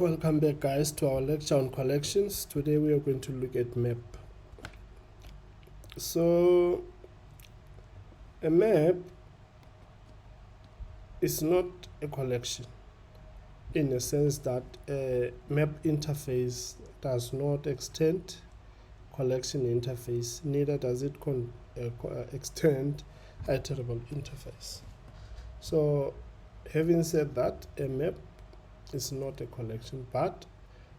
Welcome back, guys, to our lecture on collections. Today we are going to look at map. So a map is not a collection in the sense that a map interface does not extend collection interface, neither does it extend iterable interface. So having said that, a map is not a collection, but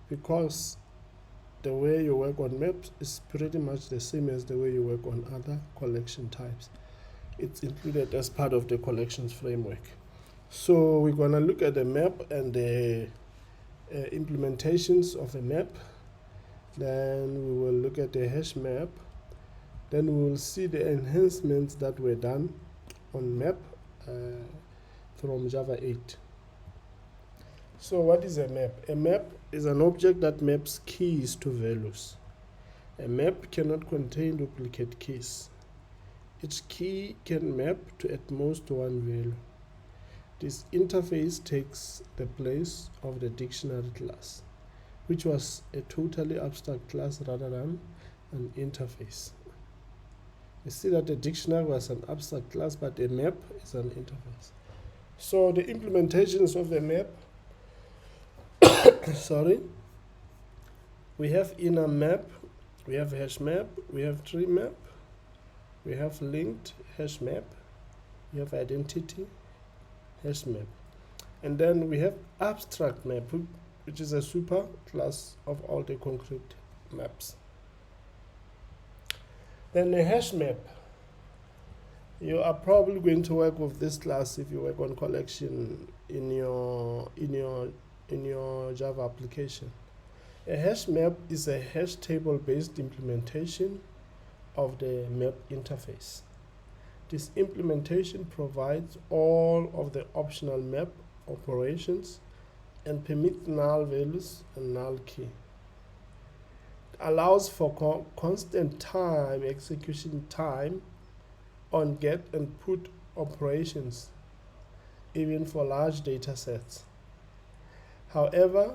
because the way you work on maps is pretty much the same as the way you work on other collection types, it's included as part of the collections framework. So we're going to look at the map and the implementations of a map. Then we will look at the hash map. Then we will see the enhancements that were done on map from Java 8. So what is a map? A map is an object that maps keys to values. A map cannot contain duplicate keys. Each key can map to at most one value. This interface takes the place of the dictionary class, which was a totally abstract class rather than an interface. You see that the dictionary was an abstract class, but a map is an interface. So the implementations of the map we have inner map, we have hash map, we have tree map, we have linked hash map, we have identity hash map, and then we have abstract map, which is a super class of all the concrete maps. Then the hash map, you are probably going to work with this class if you work on collection in your Java application. A hash map is a hash table based implementation of the map interface. This implementation provides all of the optional map operations and permits null values and null key. It allows for constant time execution time on get and put operations, even for large data sets. However,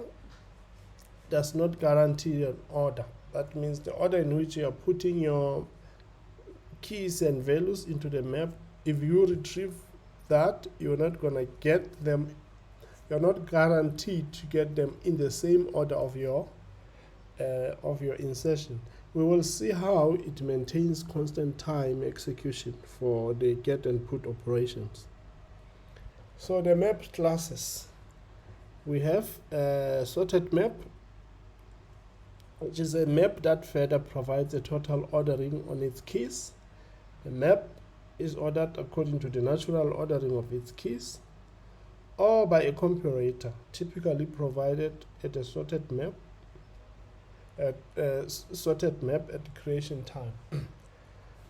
does not guarantee an order. That means the order in which you are putting your keys and values into the map, if you retrieve that, you're not going to get them, you're not guaranteed to get them in the same order of your insertion. We will see how it maintains constant time execution for the get and put operations. So the map classes. We have a sorted map, which is a map that further provides a total ordering on its keys. The map is ordered according to the natural ordering of its keys, or by a comparator, typically provided at a sorted map at creation time.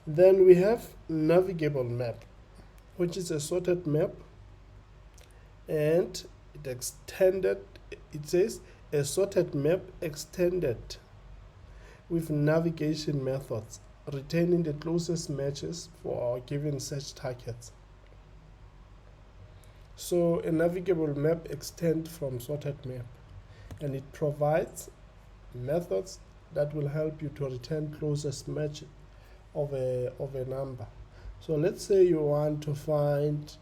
Then we have navigable map, which is a sorted map, and it says a sorted map extended with navigation methods, retaining the closest matches for our given search targets. So a navigable map extends from sorted map, and it provides methods that will help you to return closest match of a number. So let's say you want to find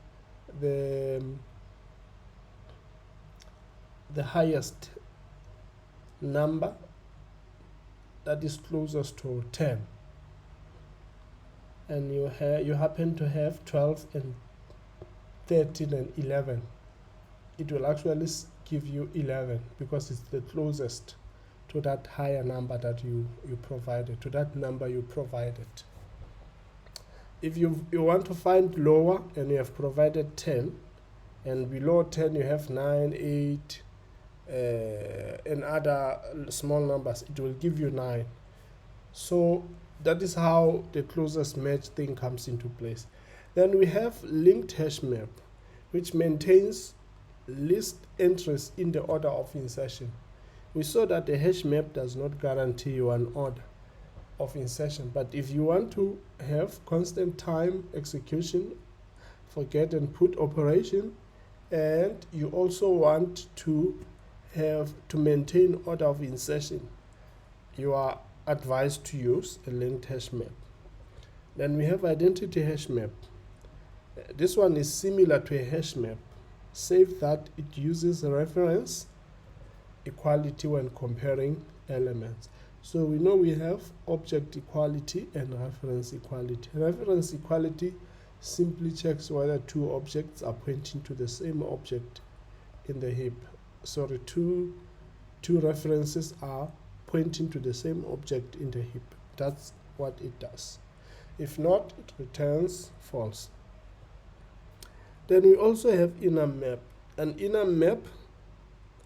the highest number that is closest to 10, and you happen to have 12 and 13 and 11. It will actually give you 11 because it's the closest to that higher number that you provided, to that number you provided. If you want to find lower and you have provided 10, and below 10 you have 9, 8, and other small numbers, it will give you 9. So that is how the closest match thing comes into place. Then we have linked hash map, which maintains list entries in the order of insertion. We saw that the hash map does not guarantee you an order of insertion, but if you want to have constant time execution for get and put operation, and you also want to have to maintain order of insertion, you are advised to use a linked hash map. Then we have identity hash map. This one is similar to a hash map, save that it uses reference equality when comparing elements. So we know we have object equality and reference equality. Reference equality simply checks whether two objects are pointing to the same object in the heap. Sorry, two references are pointing to the same object in the heap. That's what it does. If not, it returns false. Then we also have enum map. An enum map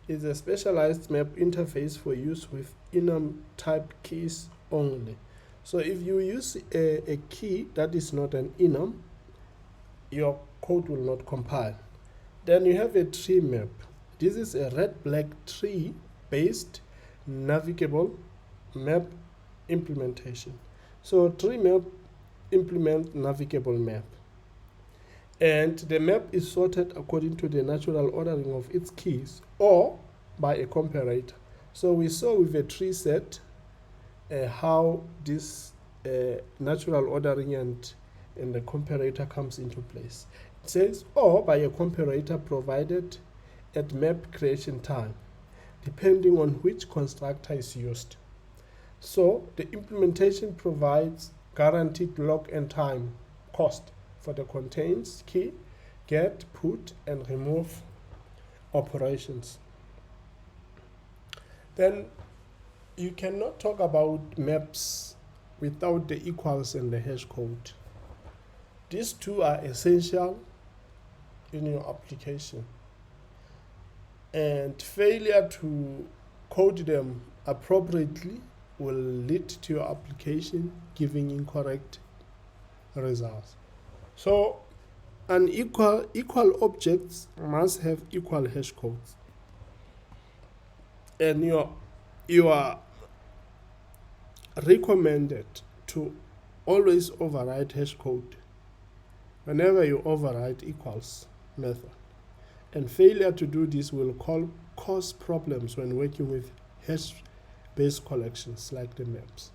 is a specialized map interface for use with enum type keys only. So if you use a key that is not an enum, your code will not compile. Then you have a tree map. This is a red-black tree based navigable map implementation. So tree map implements navigable map, and the map is sorted according to the natural ordering of its keys or by a comparator. So we saw with a TreeSet how this natural ordering and the comparator comes into place. It says or by a comparator provided at map creation time, depending on which constructor is used. So the implementation provides guaranteed log and time cost for the contains, key, get, put, and remove operations. Then you cannot talk about maps without the equals and the hash code. These two are essential in your application, and failure to code them appropriately will lead to your application giving incorrect results. So equal objects must have equal hash codes, and you are recommended to always override hash code whenever you override equals method, and failure to do this will cause problems when working with hash-based collections like the maps.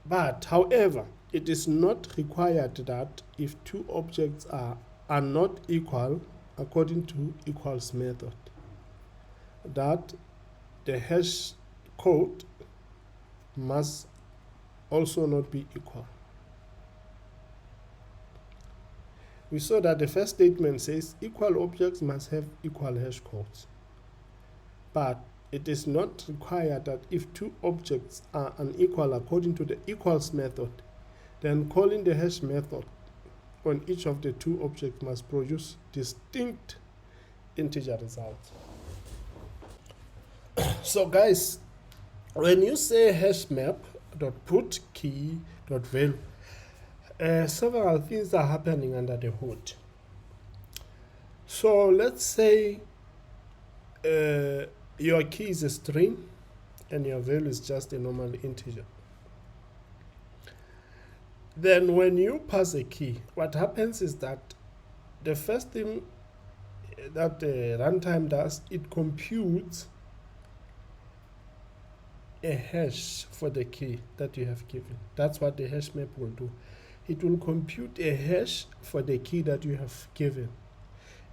But however, it is not required that if two objects are not equal according to equals method, that the hash code must also not be equal. We saw that the first statement says equal objects must have equal hash codes, but it is not required that if two objects are unequal according to the equals method, then calling the hash method on each of the two objects must produce distinct integer results. So guys, when you say HashMap.put key.value, several things are happening under the hood. So let's say your key is a string and your value is just a normal integer. Then when you pass a key, what happens is that the first thing that the runtime does, it computes a hash for the key that you have given. That's what the hash map will do. It will compute a hash for the key that you have given,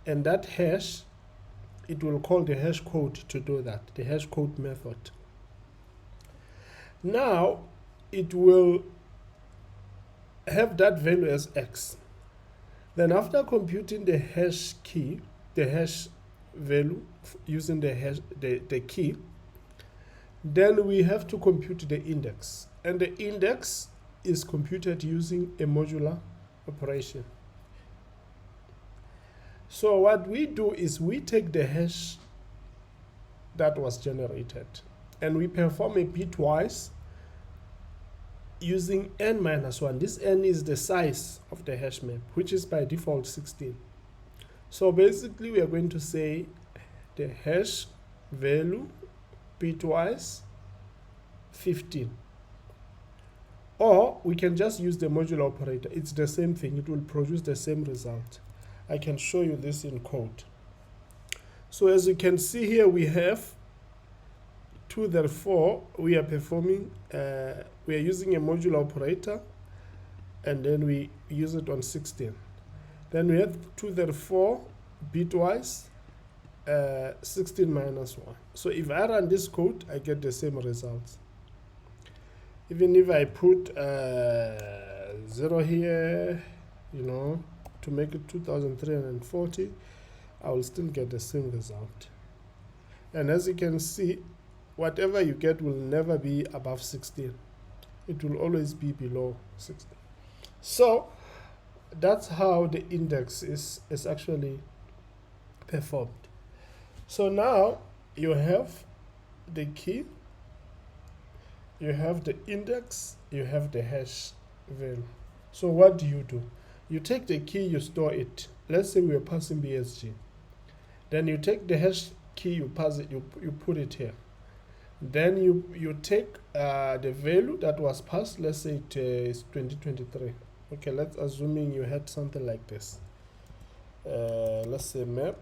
and that hash, it will call the hash code to do that, the hash code method. Now it will have that value as x. Then after computing the hash key, the hash value using the key, then we have to compute the index, and the index is computed using a modular operation. So what we do is we take the hash that was generated and we perform a bitwise using n minus 1. This n is the size of the hash map, which is by default 16. So basically we are going to say the hash value bitwise 15. Or we can just use the modular operator. It's the same thing. It will produce the same result. I can show you this in code. So as you can see here, we have 2, therefore we are performing, we are using a modular operator, and then we use it on 16. Then we have 2, therefore bitwise 16 minus 1. So if I run this code, I get the same results. Even if I put 0 here, you know, to make it 2340, I will still get the same result. And as you can see, whatever you get will never be above 16. It will always be below 16. So that's how the index is actually performed. So now you have the key, you have the index, you have the hash value. So what do? You take the key, you store it. Let's say we are passing BSG. Then you take the hash key, you pass it, you put it here. Then you take the value that was passed. Let's say it is 2023. Okay, let's assuming you had something like this. Let's say map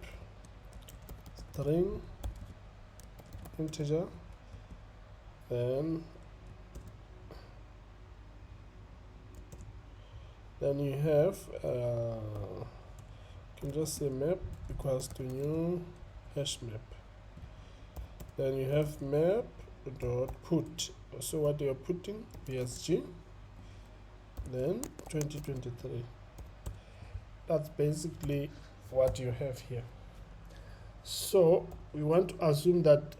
string integer, then you have you can just say map equals to new HashMap. Then you have map dot put. So what you are putting, BSG, then 2023. That's basically what you have here. So we want to assume that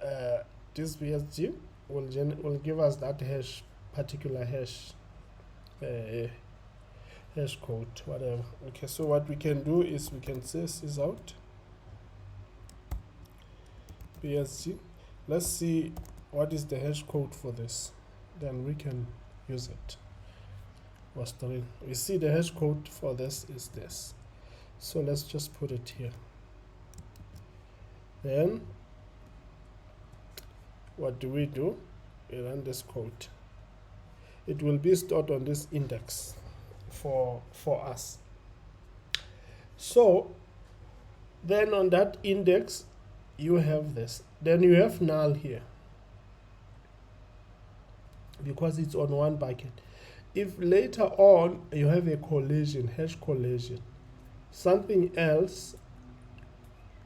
this BSG will give us that hash, particular hash hash code, whatever. Okay, so what we can do is we can say sys out BSG. Let's see what is the hash code for this, then we can use it. We see the hash code for this is this. So let's just put it here. Then what do? We run this code. It will be stored on this index for us. So then on that index you have this. Then you have null here because it's on one bucket. If later on you have a collision, hash collision, something else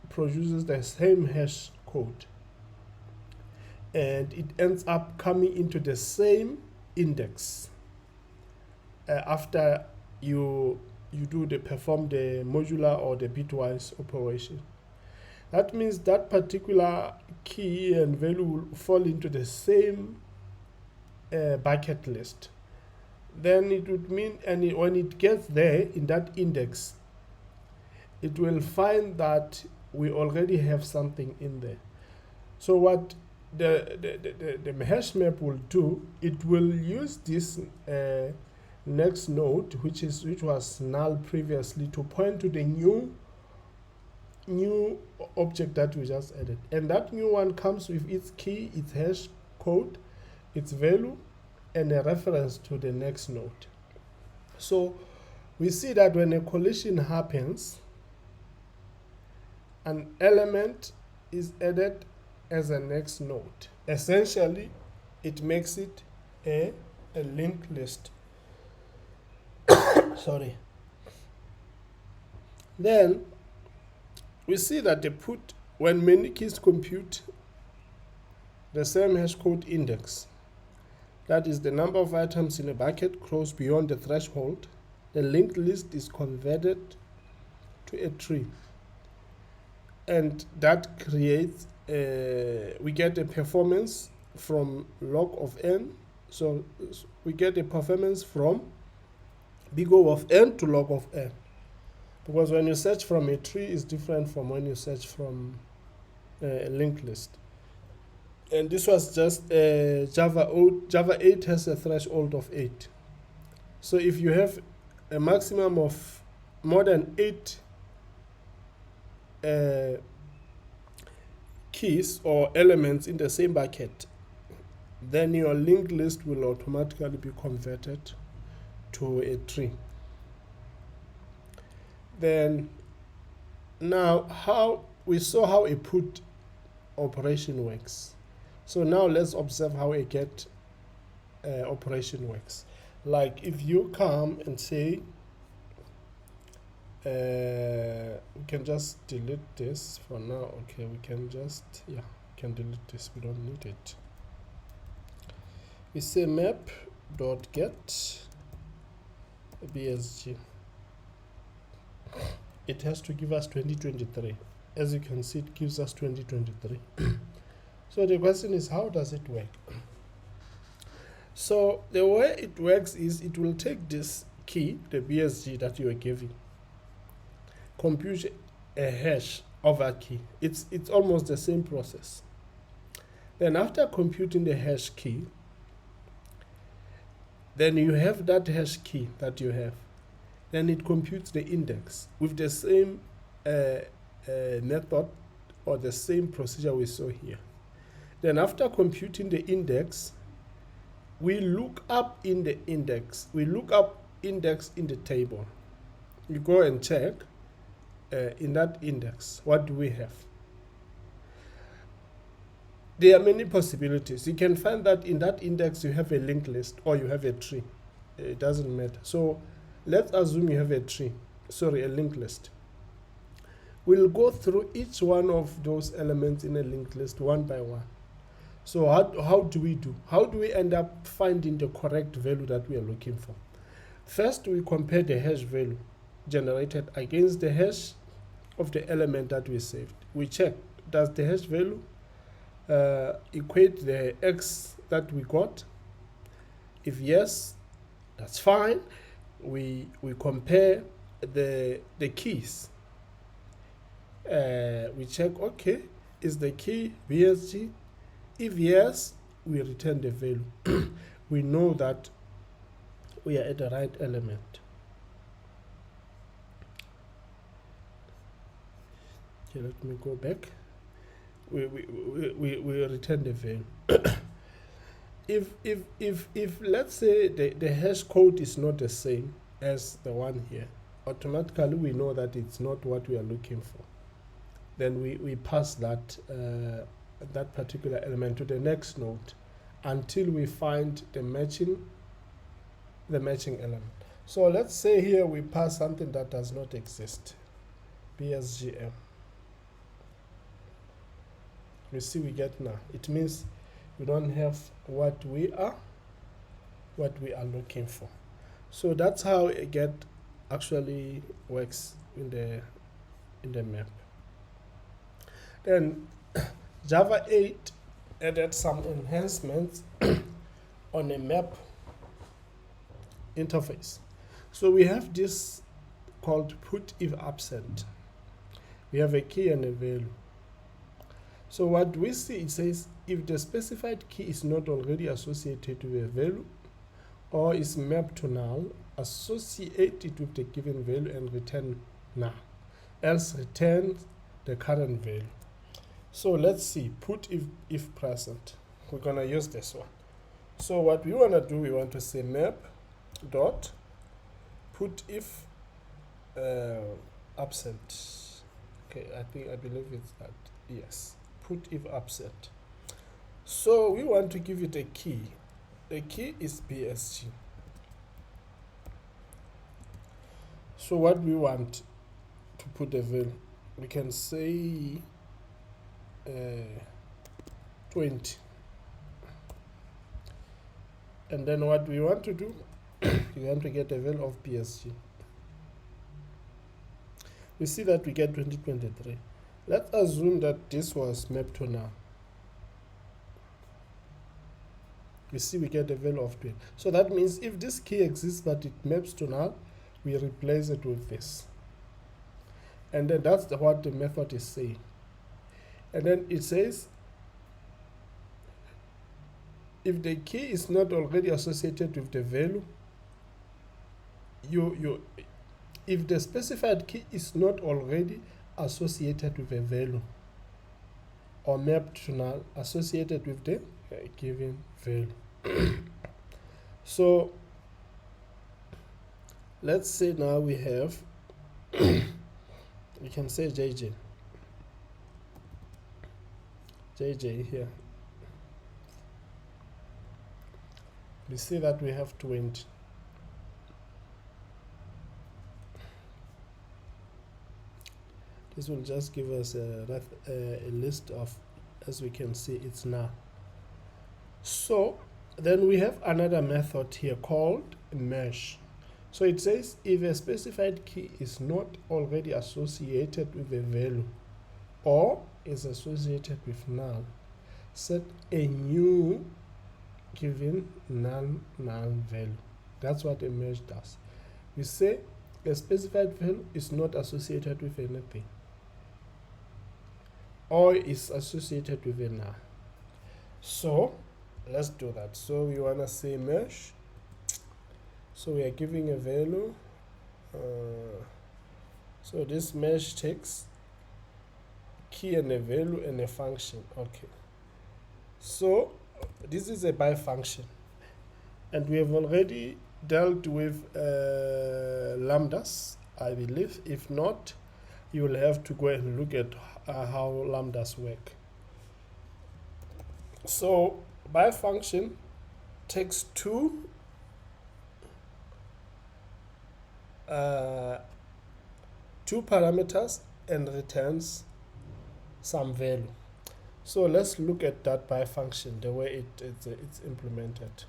produces the same hash code and it ends up coming into the same index after you perform the modular or the bitwise operation. That means that particular key and value will fall into the same bucket list. Then it would mean, and when it gets there in that index, it will find that we already have something in there. So what the HashMap will do, it will use this next node, which was null previously, to point to the new object that we just added, and that new one comes with its key, its hash code, its value, and a reference to the next node. So we see that when a collision happens, an element is added as a next node. Essentially, it makes it a linked list. Sorry. Then we see that when many keys compute the same hash code index, that is the number of items in a bucket close beyond the threshold, the linked list is converted to a tree. And that creates, we get a performance from log of n. So we get a performance from big O of n to log of n. Because when you search from a tree is different from when you search from a linked list. And this was just Java 8 has a threshold of 8. So if you have a maximum of more than 8 keys or elements in the same bucket, then your linked list will automatically be converted to a tree. Then now how we saw how a put operation works. So now let's observe how a get operation works. Like if you come and say, we can just delete this for now. Okay, we can just, yeah, we can delete this, we don't need it. We say map dot get BSG. It has to give us 2023. As you can see, it gives us 2023. So the question is, how does it work? So the way it works is it will take this key, the BSG that you are giving, compute a hash of a key. It's almost the same process. Then after computing the hash key, then you have that hash key that you have. Then it computes the index with the same method or the same procedure we saw here. Then after computing the index, we look up in the index. We look up index in the table. You go and check in that index, what do we have? There are many possibilities. You can find that in that index you have a linked list or you have a tree. It doesn't matter. So let's assume you have a tree, sorry, a linked list. We'll go through each one of those elements in a linked list one by one. So how do we do? How do we end up finding the correct value that we are looking for? First, we compare the hash value generated against the hash of the element that we saved. We check, does the hash value equate the X that we got? If yes, that's fine. We compare the keys. We check, okay, is the key BSG? If yes, we return the value. We know that we are at the right element. Okay, let me go back. We return the value. If let's say the hash code is not the same as the one here, automatically we know that it's not what we are looking for. Then we pass that that particular element to the next node until we find the matching element. So let's say here we pass something that does not exist, BSGM. You see, we get now. It means we don't have what we are looking for. So that's how a get actually works in the map. Then Java 8 added some enhancements on a map interface. So we have this called put if absent. We have a key and a value. So what we see, it says if the specified key is not already associated with a value or is mapped to null, associate it with the given value and return null. Else return the current value. So let's see, put if present. We're gonna use this one. So what we wanna do, we want to say map dot put if absent. Okay, I believe it's that. Yes, put if absent. So we want to give it a key. The key is BSG. So what we want to put the value, we can say 20. And then what we want to do, we want to get a value of BSG. We see that we get 2023. Let's assume that this was mapped to null. We see we get a value of 20. So that means if this key exists but it maps to null, we replace it with this. And then that's what the method is saying. And then it says if the key is not already associated with the value, if the specified key is not already associated with a value or mapped to null associated with the given value. So let's say now we have we can say JJ. JJ here, we see that we have 20. This will just give us a list of, as we can see, it's now. So then we have another method here called mesh. So it says if a specified key is not already associated with a value or is associated with null, set a new given null value. That's what a mesh does. We say a specified value is not associated with anything or is associated with a null. So let's do that. So we want to say mesh. So we are giving a value. So this mesh takes key and a value and a function. Okay. So this is a by function, and we have already dealt with lambdas, I believe. If not, you will have to go and look at how lambdas work. So by function takes two parameters and returns some value. So let's look at that by function, the way it's implemented.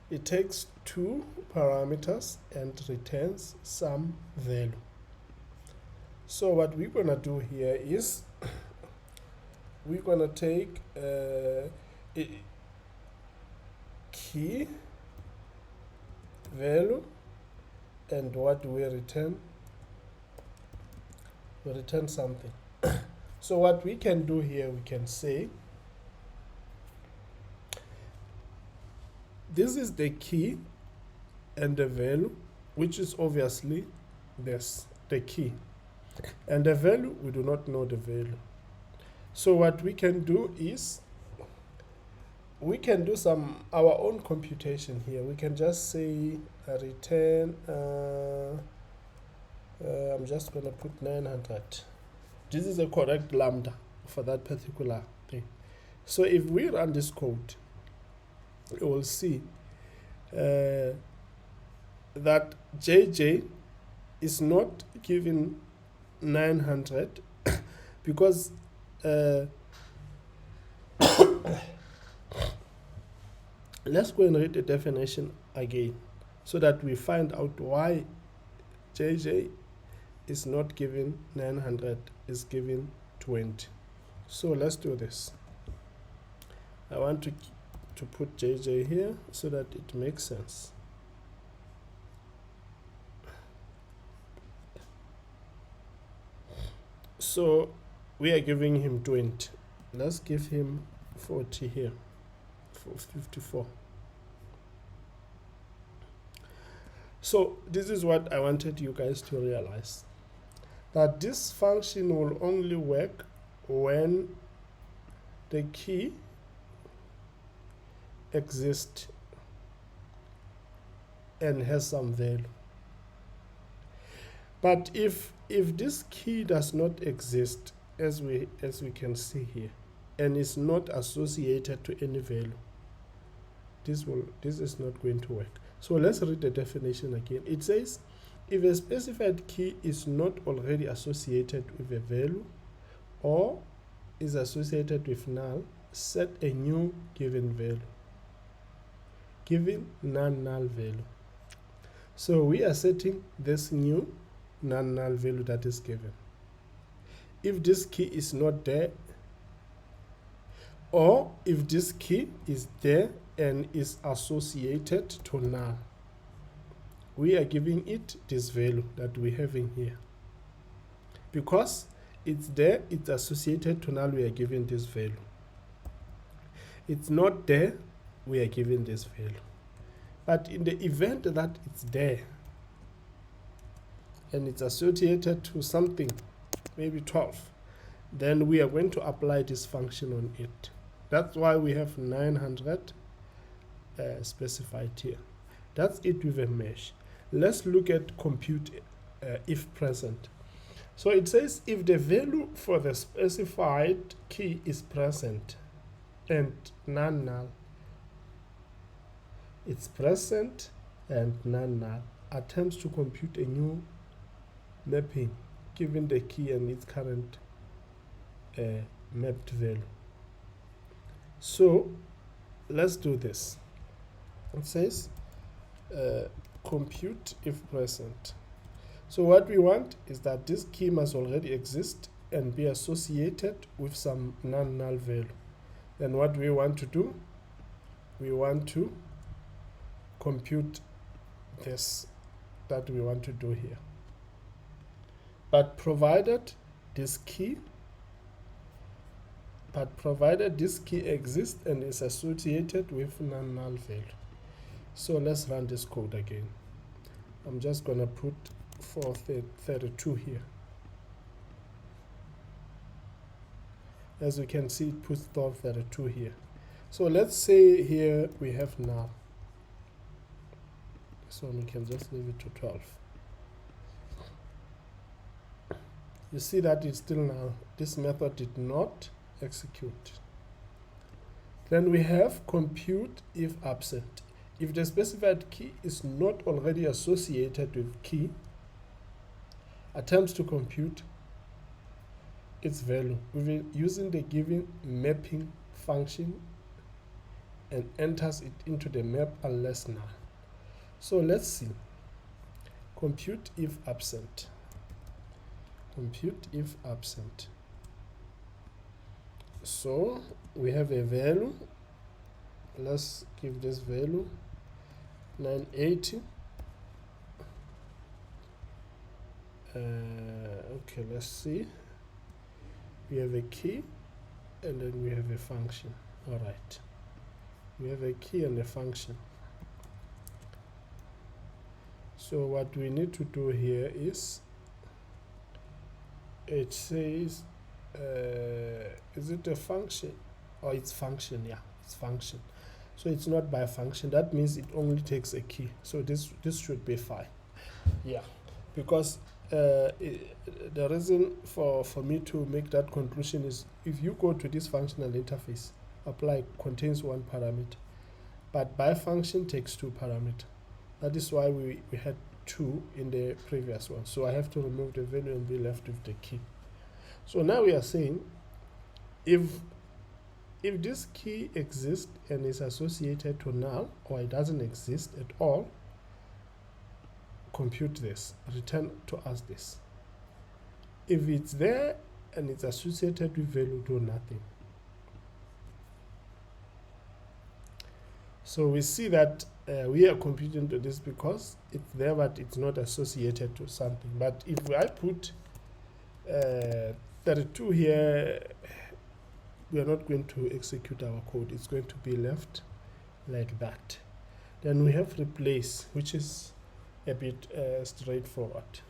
It takes two parameters and returns some value. So what we're going to do here is we're going to take key value, and what do we return? We return something. So what we can do here, we can say this is the key and the value, which is obviously this, the key. And the value, we do not know the value. So what we can do is we can do our own computation here. We can just say return, I'm just going to put 900. This is a correct lambda for that particular thing. So if we run this code, you will see that JJ is not given 900 because let's go and read the definition again so that we find out why JJ is not given 900, is given 20. So let's do this. I want to put JJ here so that it makes sense. So we are giving him 20. Let's give him 40 here, for 54. So this is what I wanted you guys to realize, that this function will only work when the key exists and has some value. But if this key does not exist, as we can see here, and is not associated to any value, this is not going to work. So let's read the definition again. It says, if a specified key is not already associated with a value or is associated with null, set a new given value, given non-null value. So we are setting this new non-null value that is given. If this key is not there, or if this key is there and is associated to null, we are giving it this value that we have in here. Because it's there, it's associated to null, we are giving this value. It's not there, we are giving this value. But in the event that it's there and it's associated to something, maybe 12, then we are going to apply this function on it. That's why we have 900 specified here. That's it with a mesh. Let's look at compute if present. So it says if the value for the specified key is present and non-null, it's present and non-null, attempts to compute a new mapping given the key and its current mapped value. So let's do this. It says compute if present. So what we want is that this key must already exist and be associated with some non-null value. Then what we want to do, we want to compute this that we want to do here. But provided this key exists and is associated with non-null value. So let's run this code again. I'm just going to put 432 here. As you can see, it puts 32 here. So let's say here we have null. So we can just leave it to 12. You see that it's still null. This method did not execute. Then we have compute if absent. If the specified key is not already associated with key, attempts to compute its value using the given mapping function and enters it into the map unless null. So let's see. Compute if absent. Compute if absent. So we have a value. Let's give this value 980. Okay, let's see. We have a key and then we have a function. All right. We have a key and a function. So what we need to do here is, it says, is it a function? Oh, it's function, yeah, it's function. So it's not by function. That means it only takes a key. So this should be fine. Yeah, because the reason for me to make that conclusion is if you go to this functional interface, apply contains one parameter, but by function takes two parameters. That is why we had 2 in the previous one. So I have to remove the value and be left with the key. So now we are saying if this key exists and is associated to null, or it doesn't exist at all, compute this, return to us this. If it's there and it's associated with value, do nothing. So we see that we are computing to this because it's there but it's not associated to something. But if I put 32 here, we are not going to execute our code. It's going to be left like that. Then we have replace, which is a bit straightforward.